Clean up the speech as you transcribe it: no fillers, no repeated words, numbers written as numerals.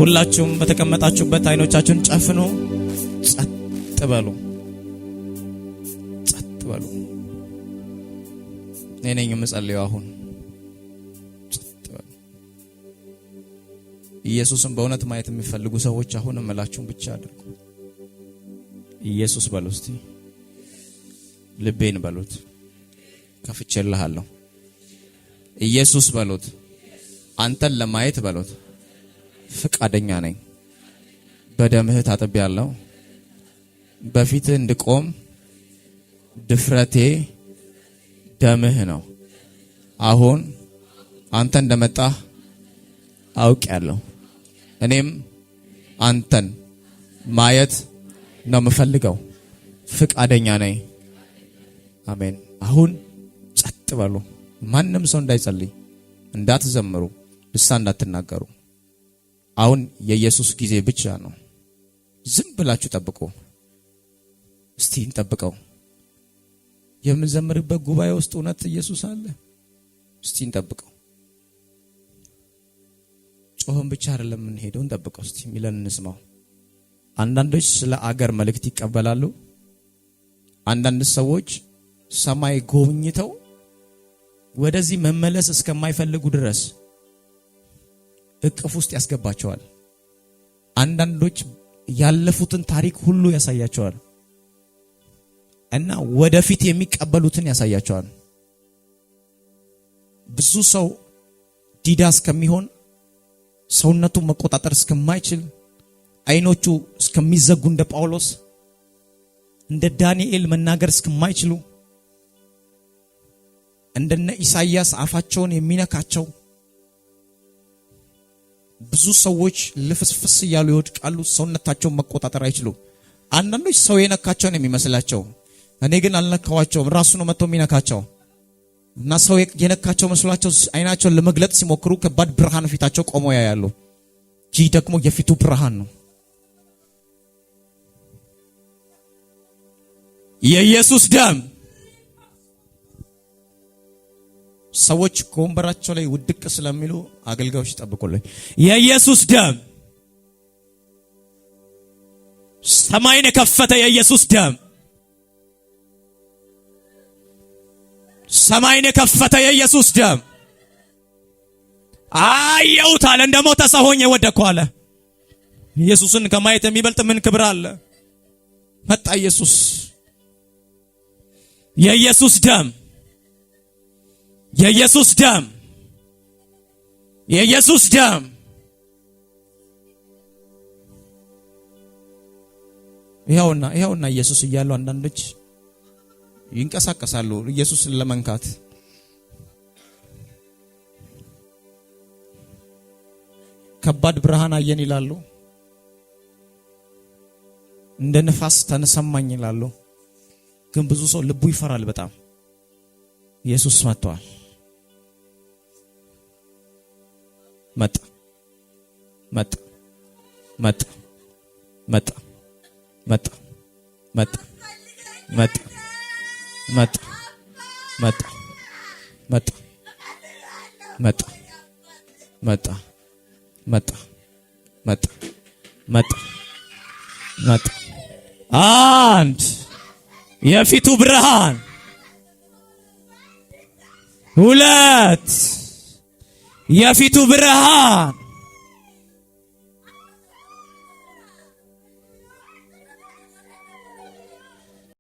ሁላችሁም በተቀመጣችሁበት አይኖቻችሁን ጨፍኑ። ጸጥ በሉ። ጸጥ በሉ። እኔ ነኝ የምጸልየው አሁን። ጸጥ በሉ። ኢየሱስን በእውነት ማየት የሚፈልጉ ሰዎች አሁን እምላችሁን ብቻ አድርጉ። ኢየሱስ በሉ እስቲ። ልቤን በሉት። ከፍቼልሃለሁ። ኢየሱስ በሉት። አንተን ለማየት በሉት። ፍቃደኛ ነኝ። በደምህ ታጥቤያለሁ። በፊትህ እንድቆም ድፍረቴ ደምህ ነው። አሁን አንተ እንደመጣህ አውቄያለሁ። እኔም አንተን ማየት ነው የምፈልገው። ፍቃደኛ ነኝ። አሜን። አሁን ጸጥ በሉ። ማንም ሰው እንዳይጸልይ፣ እንዳትዘምሩ፣ ልሳን እንዳትናገሩ። አሁን የኢየሱስ ጊዜ ብቻ ነው። ዝም ብላችሁ ጠብቁ። እስቲ እንጠብቀው። የምንዘምርበት ጉባኤ ውስጥ እውነት ኢየሱስ አለ? እስቲ እንጠብቀው። ጮህን ብቻ አይደለም የምንሄደው፣ እንጠብቀው። እስቲ ሚለን እንስማው። አንዳንዶች ስለ አገር መልእክት ይቀበላሉ። አንዳንድ ሰዎች ሰማይ ጎብኝተው ወደዚህ መመለስ እስከማይፈልጉ ድረስ እቅፍ ውስጥ ያስገባቸዋል። አንዳንዶች ያለፉትን ታሪክ ሁሉ ያሳያቸዋል እና ወደፊት የሚቀበሉትን ያሳያቸዋል። ብዙ ሰው ዲዳ እስከሚሆን፣ ሰውነቱን መቆጣጠር እስከማይችል፣ አይኖቹ እስከሚዘጉ፣ እንደ ጳውሎስ እንደ ዳንኤል መናገር እስከማይችሉ፣ እንደነ ኢሳይያስ አፋቸውን የሚነካቸው ብዙ ሰዎች ልፍስፍስ እያሉ ይወድቃሉ። ሰውነታቸውን መቆጣጠር አይችሉም። አንዳንዶች ሰው የነካቸው ነው የሚመስላቸው። እኔ ግን አልነካዋቸውም። ራሱ ነው መጥቶ የሚነካቸው እና ሰው የነካቸው መስሏቸው አይናቸውን ለመግለጥ ሲሞክሩ ከባድ ብርሃን ፊታቸው ቆሞ ያያሉ። ይህ ደግሞ የፊቱ ብርሃን ነው። የኢየሱስ ደም። ሰዎች ከወንበራቸው ላይ ውድቅ ስለሚሉ አገልጋዮች ይጠብቁልኝ። የኢየሱስ ደም። ሰማይን የከፈተ የኢየሱስ ደም። ሰማይን የከፈተ የኢየሱስ ደም። አየሁት አለ። እንደሞተ ሰው ሆኜ ወደቅኩ አለ። ኢየሱስን ከማየት የሚበልጥ ምን ክብር አለ? መጣ ኢየሱስ። የኢየሱስ ደም። የኢየሱስ ደም። የኢየሱስ ደም። ይኸውና ኢየሱስ እያሉ አንዳንዶች ይንቀሳቀሳሉ ኢየሱስን ለመንካት። ከባድ ብርሃን አየን ይላሉ። እንደ ንፋስ ተነሰማኝ ይላሉ። ግን ብዙ ሰው ልቡ ይፈራል በጣም። ኢየሱስ መጥቷል። መጣ መጣ መጣ መጣ መጣ መጣ መጣ መጣ መጣ መጣ መጣ መጣ መጣ መጣ መጣ መጣ። አንድ የፊቱ ብርሃን፣ ሁለት የፊቱ ብርሃን፣